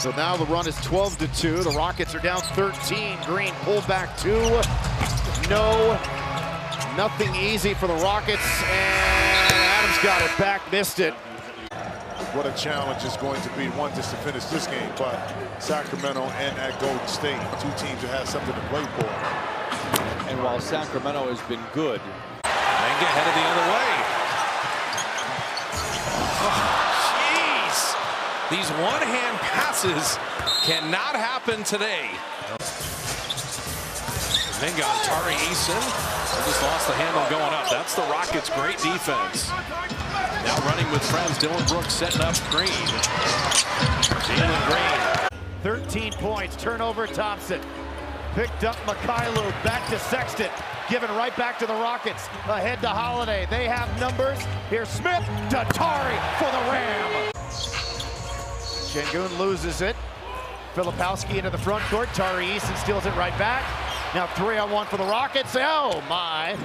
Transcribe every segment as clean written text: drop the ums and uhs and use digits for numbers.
So now the run is 12-2. The Rockets are down 13. Green pulled back 2. No, nothing easy for the Rockets, and Adams got it back, missed it. What a challenge it's going to be, one, just to finish this game, but Sacramento and at Golden State, two teams that have something to play for. And while Sacramento has been good, Lenga headed the other way. Jeez! These one-hand passes cannot happen today. Lenga on Tari Eason. They just lost the handle going up. That's the Rockets' great defense. Now running with friends, Dylan Brooks setting up Green. Jalen Green. 13 points, turnover Thompson. Picked up Mikhailov, back to Sexton. Given right back to the Rockets. Ahead to Holiday. They have numbers. Here's Smith to Tari for the Ram. Sengun loses it. Filipowski into the front court. Tari Eason steals it right back. Now 3-on-1 for the Rockets. Oh my.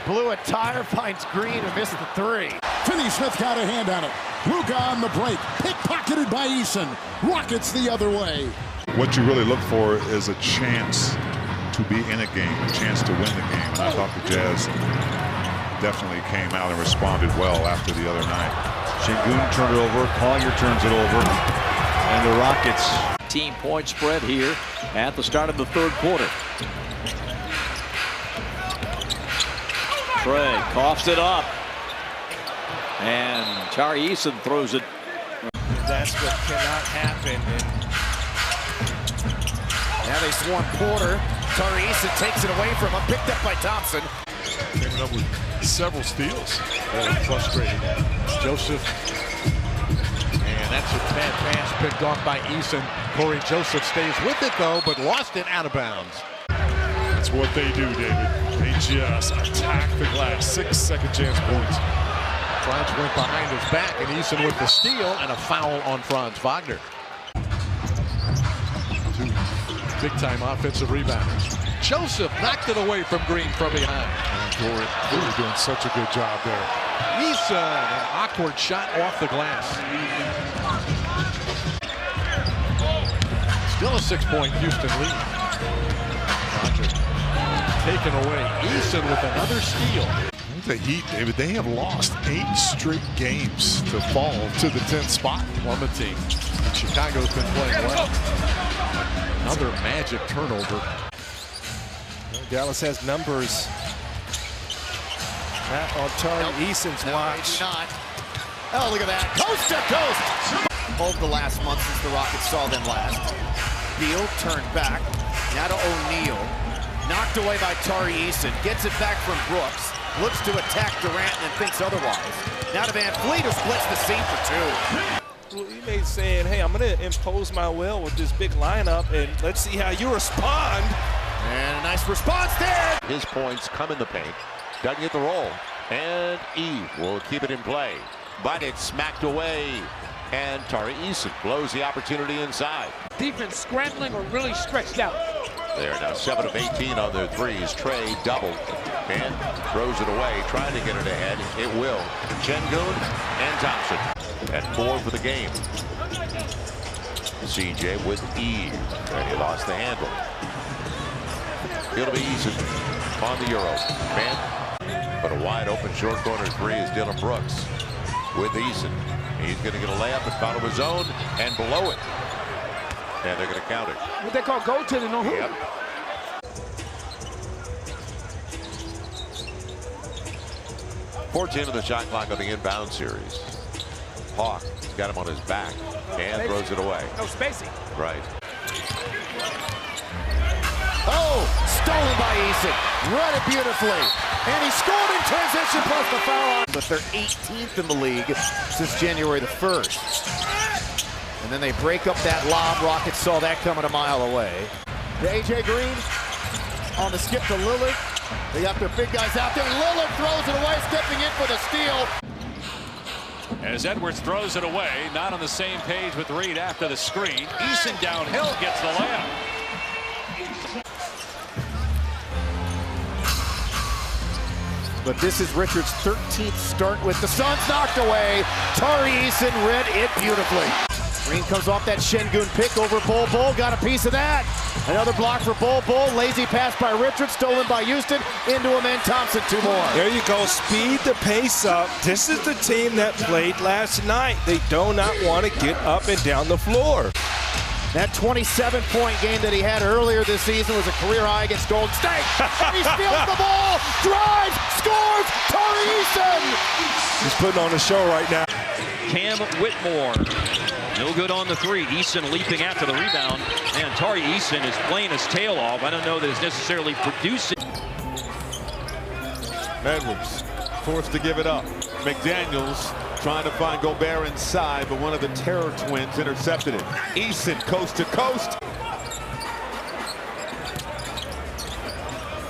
Blew a tire, finds Green and missed the 3. Finney-Smith got a hand on it. Luka on the break. Pickpocketed by Eason. Rockets the other way. What you really look for is a chance to be in a game, a chance to win the game. And I thought the Jazz definitely came out and responded well after the other night. Sengun turned it over. Collier turns it over. And the Rockets. Team point spread here at the start of the third quarter. Trey coughs it up. And Tari Eason throws it. That's what cannot happen. Now they swarm Porter. Tari Eason takes it away from him. Picked up by Thompson. Came up with several steals. Very frustrating. Joseph. And that's a bad pass picked off by Eason. Corey Joseph stays with it, though, but lost it out of bounds. That's what they do, David. They just attack the glass. 6 second chance points. Franz went behind his back, and Eason with the steal and a foul on Franz Wagner. Two big-time offensive rebounders. Joseph knocked it away from Green from behind. Corey really doing such a good job there. Eason, an awkward shot off the glass. Still a 6-point Houston lead. Roger taken away. Eason with another steal. The Heat, David, they have lost 8 straight games to fall to the 10th spot. Plummeting. Chicago's been playing well. Another magic turnover. Dallas has numbers. Not on Tari Eason's watch. Not. Oh, look at that. Coast to coast. Both the last month since the Rockets saw them last. Beal turned back. Now to O'Neal. Knocked away by Tari Eason. Gets it back from Brooks. Looks to attack Durant and thinks otherwise. Now to Van Fleet, who splits the seam for 2. Well, he may saying, hey, I'm going to impose my will with this big lineup, and let's see how you respond. And a nice response there. His points come in the paint. Doesn't get the roll. And E will keep it in play. But it's smacked away. And Tari Eason blows the opportunity inside. Defense scrambling or really stretched out. They are now 7 of 18 on their threes. Trey doubled and throws it away, trying to get it ahead. It will. Sengun and Thompson at 4 for the game. CJ with ease, and he lost the handle. It'll be Eason on the Euro. Man, but a wide open short corner 3 is Dylan Brooks with Eason. He's going to get a layup and foul of his own and blow it. And they're going to count it. What they call goaltending on who? Yep. 14 of the shot clock on the inbound series. Hawk got him on his back and throws it away. No spacing. Right. Oh, stolen by Eason. Run it beautifully. And he scored in transition plus the foul. But they're 18th in the league since January the 1st. And then they break up that lob. Rockets saw that coming a mile away. To A.J. Green on the skip to Lillard. They got their big guys out there. Lillard throws it away, stepping in for the steal. As Edwards throws it away, not on the same page with Reed after the screen. Eason downhill gets the layup. But this is Richards' 13th start with the Suns knocked away. Tari Eason read it beautifully. Green comes off that Şengün pick over Bol Bol, got a piece of that. Another block for Bol Bol, lazy pass by Richard, stolen by Houston, into him and Thompson, 2 more. There you go, speed the pace up. This is the team that played last night. They do not want to get up and down the floor. That 27-point game that he had earlier this season was a career high against Golden State. And he steals the ball, drives, scores, Tari Eason! He's putting on a show right now. Cam Whitmore, no good on the 3. Eason leaping after the rebound. And Tari Eason is playing his tail off. I don't know that it's necessarily producing. Edwards forced to give it up. McDaniels trying to find Gobert inside, but one of the Terror twins intercepted it. Eason coast to coast.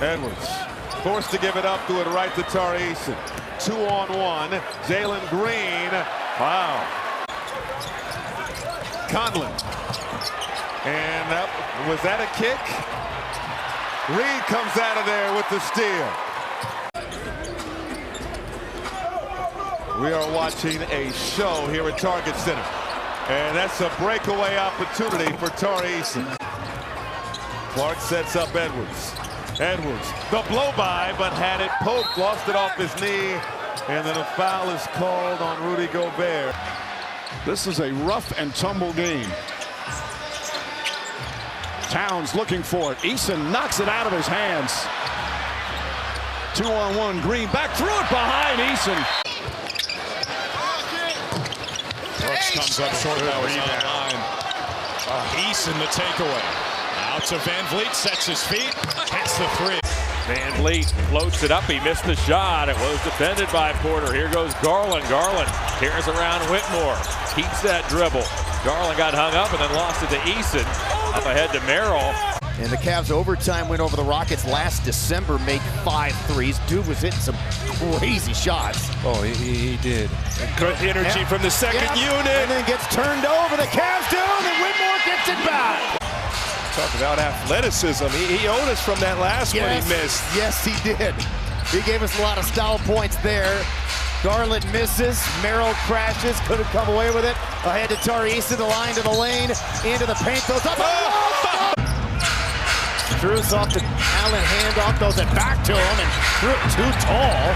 Edwards forced to give it up, threw it right to Tari Eason. 2-on-1. Jalen Green. Wow. Conlon. And was that a kick? Reed comes out of there with the steal. We are watching a show here at Target Center. And that's a breakaway opportunity for Tari Eason. Clark sets up Edwards. Edwards, the blow-by, but had it poked, lost it off his knee. And then a foul is called on Rudy Gobert. This is a rough and tumble game. Towns looking for it. Eason knocks it out of his hands. 2-on-1. Green back through it behind Eason. Brooks comes up short of that rebound. Eason the takeaway. Out to Van Vliet, sets his feet, hits the 3. Van Vliet floats it up. He missed the shot. It was defended by Porter. Here goes Garland. Garland tears around Whitmore. Keeps that dribble. Garland got hung up and then lost it to Eason. Up ahead to Merrill. And the Cavs' overtime win over the Rockets last December made 5 threes. Dude was hitting some crazy shots. Oh, he did. Good energy from the second unit. And then gets turned over. The Cavs do, and Whitmore gets it back. Talk about athleticism. He owed us from that last one he missed. Yes, he did. He gave us a lot of style points there. Garland misses. Merrill crashes. Couldn't come away with it. Ahead to Tari Eason, the line to the lane. Into the paint. Goes up. Drews off the Allen handoff. Throws it back to him. And threw it too tall.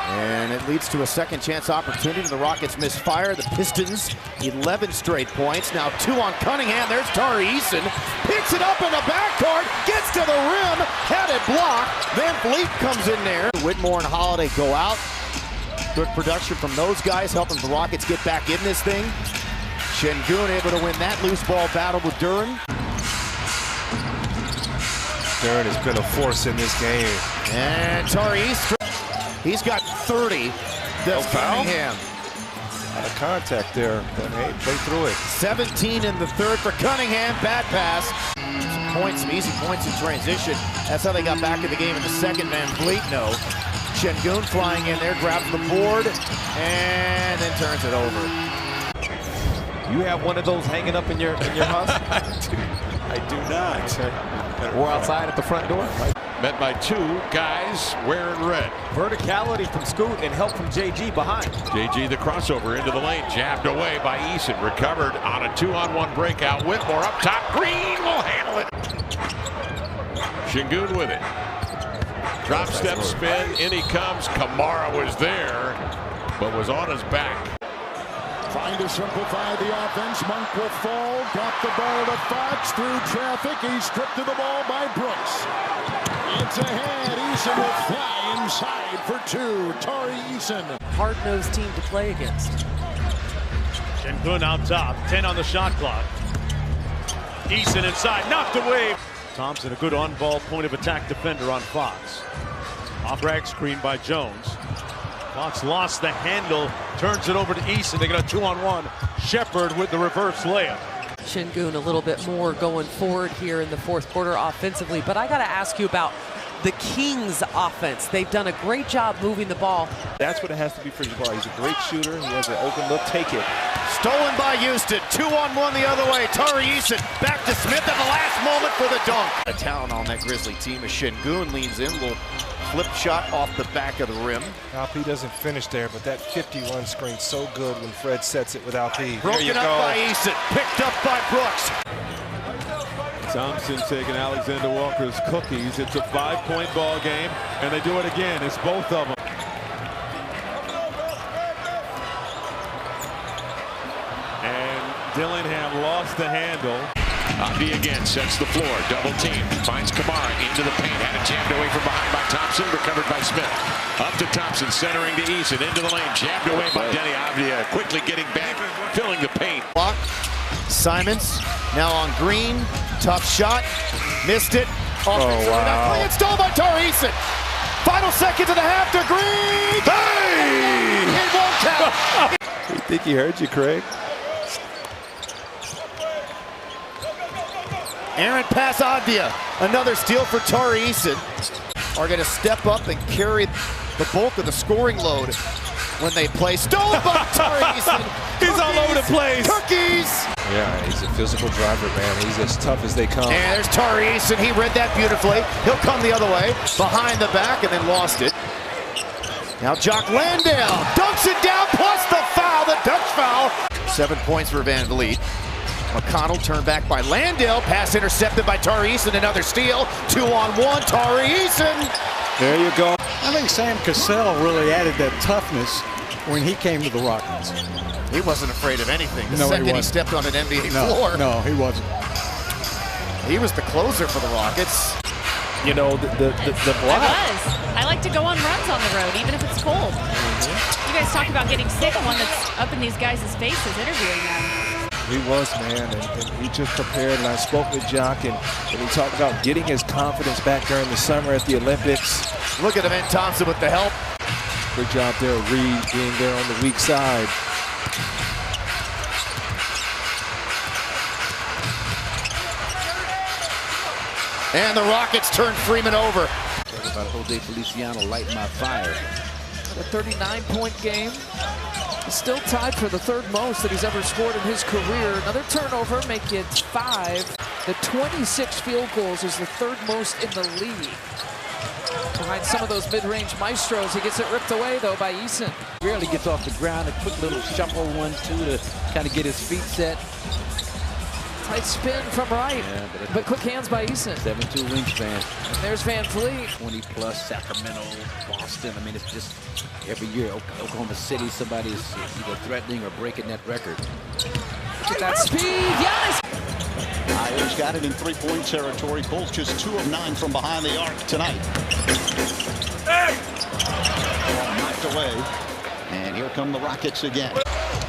And it leads to a second chance opportunity. The Rockets misfire. The Pistons, 11 straight points. Now 2 on Cunningham. There's Tari Eason. Picks it up in the backcourt. Gets to the rim. Had it blocked. Van Vliet comes in there. Whitmore and Holiday go out. Good production from those guys, helping the Rockets get back in this thing. Şengün able to win that loose ball battle with Duren. Duren has been a force in this game. And Tari Eason. He's got 30. That's Cunningham. Out of contact there, but hey, play through it. 17 in the third for Cunningham. Bad pass. Some points, some easy points in transition. That's how they got back in the game in the second. Van Vliet, no. Şengün flying in there, grabs the board, and then turns it over. You have one of those hanging up in your house? I do not. Or outside at the front door? Met by 2 guys wearing red. Verticality from Scoot and help from JG behind. JG the crossover into the lane, jabbed away by Eason. Recovered on a 2-on-1 breakout. Whitmore up top. Green will handle it. Şengün with it. Drop step spin. In he comes. Kamara was there, but was on his back. Trying to simplify the offense. Monk will fall. Got the ball to Fox through traffic. He's stripped of the ball by Brooks. It's ahead. Eason will fly inside for 2. Tari Eason. Hard-nosed team to play against. Şengün out top. 10 on the shot clock. Eason inside. Knocked away. Thompson, a good on-ball point of attack defender on Fox. Off drag screen by Jones. Fox lost the handle. Turns it over to Eason. They got a 2-on-1. Shepherd with the reverse layup. Şengün a little bit more going forward here in the fourth quarter offensively. But I got to ask you about the Kings offense. They've done a great job moving the ball. That's what it has to be for Jabbar. He's a great shooter. He has an open look. Take it. Stolen by Houston. 2-on-1 the other way. Tari Eason back to Smith at the last moment for the dunk. A talent on that Grizzly team as Şengün leans in. A little flip shot off the back of the rim. Alp doesn't finish there, but that 50-run screen so good when Fred sets it with Alp. Broken up by Eason, picked up by Brooks. Thompson taking Alexander Walker's cookies. It's a 5-point ball game, and they do it again. It's both of them. And Dillingham lost the handle. Abdi again sets the floor, double team, finds Kamara into the paint, had it jammed away from behind by Thompson, recovered by Smith. Up to Thompson, centering to Eason, into the lane, jammed away by Denny Avdia, quickly getting back, filling the paint. Simons now on Green, tough shot, missed it. Wow. It's stolen by Tari Eason. Final seconds of the half to Green. Hey! It won't count. You think he heard you, Craig? Aaron pass Avdia. Another steal for Tari Eason. Are going to step up and carry the bulk of the scoring load when they play. Stolen by Tari Eason. He's all over the place. Cookies. Yeah, he's a physical driver, man. He's as tough as they come. And there's Tari Eason. He read that beautifully. He'll come the other way, behind the back, and then lost it. Now Jock Landale dunks it down, plus the foul, the Dutch foul. 7 points for Van Vliet. McConnell turned back by Landale. Pass intercepted by Tari Eason. Another steal. 2-on-1. Tari Eason. There you go. I think Sam Cassell really added that toughness when he came to the Rockets. He wasn't afraid of anything. The No, second he stepped on an NBA floor. No, he wasn't. He was the closer for the Rockets. You know, the block. I like to go on runs on the road, even if it's cold. You guys talk about getting sick. One that's up in these guys' faces interviewing them. He was, man, and he just prepared. And I spoke with Jock, and he talked about getting his confidence back during the summer at the Olympics. Look at him, and Thompson with the help. Good job there, Reed being there on the weak side. And the Rockets turn Freeman over. Talk about Jose Feliciano lighting my fire. A 39-point game. He's still tied for the third most that he's ever scored in his career. Another turnover, make it 5. The 26 field goals is the third most in the league. Behind some of those mid-range maestros, he gets it ripped away, though, by Eason. Rarely gets off the ground. A quick little shuffle 1-2 to kind of get his feet set. Tight spin from right, yeah, but quick hands by Eason. 7'2" wingspan. And there's Van Vliet. 20-plus, Sacramento, Boston. I mean, it's just every year, Oklahoma City, somebody's either threatening or breaking that record. Look at that speed, Giannis! Ayers got it in three-point territory. Bulls just 2 of 9 from behind the arc tonight. Knocked away. And here come the Rockets again.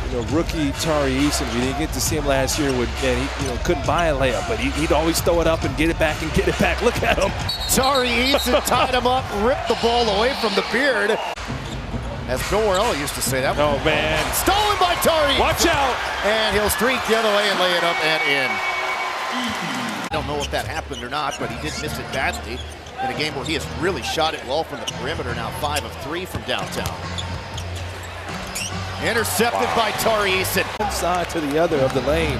You know, rookie Tari Eason, we didn't get to see him last year. He couldn't buy a layup, but he'd always throw it up and get it back and get it back. Look at him. Tari Eason tied him up, ripped the ball away from the beard. As Bill Worrell used to say that. Oh, man. Stolen by Tari. Watch out. And he'll streak the other way and lay it up and in. I don't know if that happened or not, but he did miss it badly in a game where he has really shot it well from the perimeter. Now 5 of 3 from downtown. Intercepted by Tari Eason. One side to the other of the lane.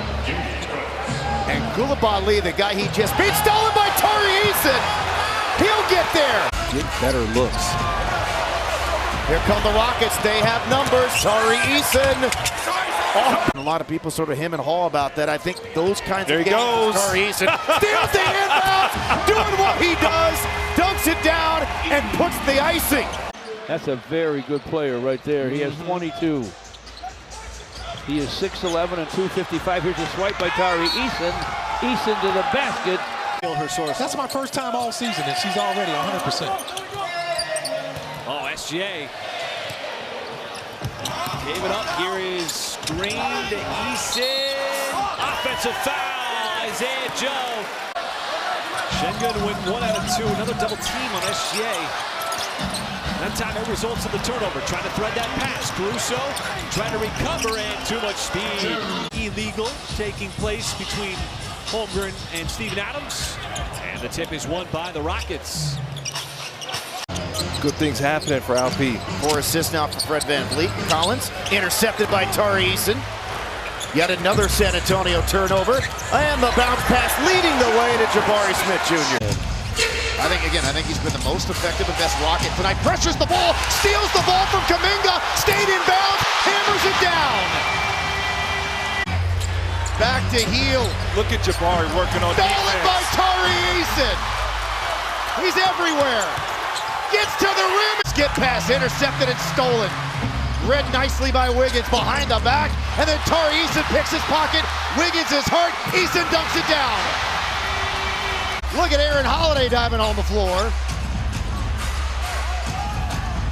And Coulibaly, the guy he just beat, stolen by Tari Eason. He'll get there. Get better looks. Here come the Rockets. They have numbers. Tari Eason. Oh. A lot of people sort of him and haw about that. I think those kinds there of he goes. Tari Eason steals the inbound, doing what he does, dunks it down, and puts the icing. That's a very good player right there. He has 22. He is 6'11" and 255. Here's a swipe by Tari Eason. Eason to the basket. That's my first time all season, and she's already 100%. Oh, SGA. Gave it up. Here is Green to Eason. Offensive foul. Isaiah Joe. Schengen win 1 out of 2. Another double team on SGA. That time no results in the turnover. Trying to thread that pass. Caruso trying to recover and too much speed. Illegal taking place between Holmgren and Steven Adams. And the tip is won by the Rockets. Good things happening for Alp. 4 assists now for Fred Van Vliet. Collins intercepted by Tari Eason. Yet another San Antonio turnover. And the bounce pass leading the way to Jabari Smith Jr. I think he's been the most effective and best Rocket tonight. Pressures the ball, steals the ball from Kuminga, stayed in bounds, hammers it down. Back to Heel. Look at Jabari working on defense. Stolen by Tari Eason. He's everywhere. Gets to the rim. Skip pass intercepted and stolen. Read nicely by Wiggins behind the back, and then Tari Eason picks his pocket. Wiggins is hurt. Eason dunks it down. Look at Aaron Holiday diving on the floor.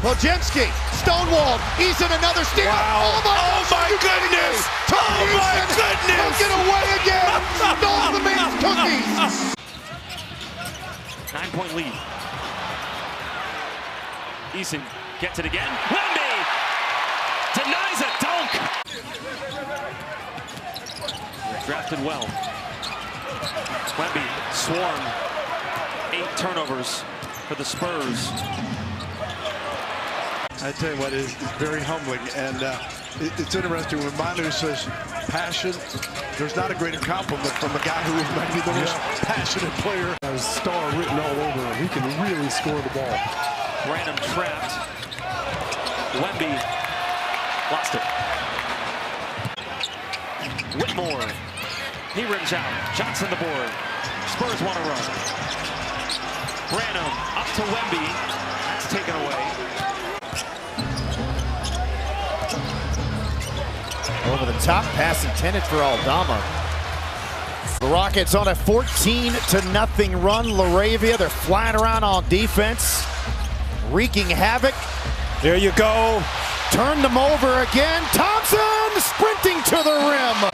Pojenski, stonewalled. Eason another steal. Wow. Oh my goodness! Tari Eason took it away again. Stole the man's cookies. 9-point lead. Eason gets it again. Wemby denies a dunk. Drafted well. Wemby swarm. 8 turnovers for the Spurs. I tell you what, it's very humbling, and it's interesting when Manu says passion. There's not a greater compliment from a guy who might be the most passionate player. There's star written all over him. He can really score the ball. Branham trapped. Wemby lost it. Whitmore. He rims out. Shots on the board. Spurs want to run. Branham up to Wemby. That's taken away. Over the top, pass intended for Aldama. The Rockets on a 14-0 run. LaRavia, they're flying around on defense, wreaking havoc. There you go. Turned them over again. Thompson sprinting to the rim.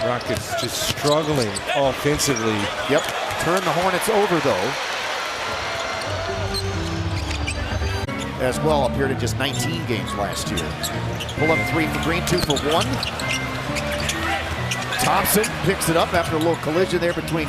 Rockets just struggling offensively. Yep, turn the Hornets over though. As well, appeared in just 19 games last year. Pull up 3 for Green, 2 for 1. Thompson picks it up after a little collision there between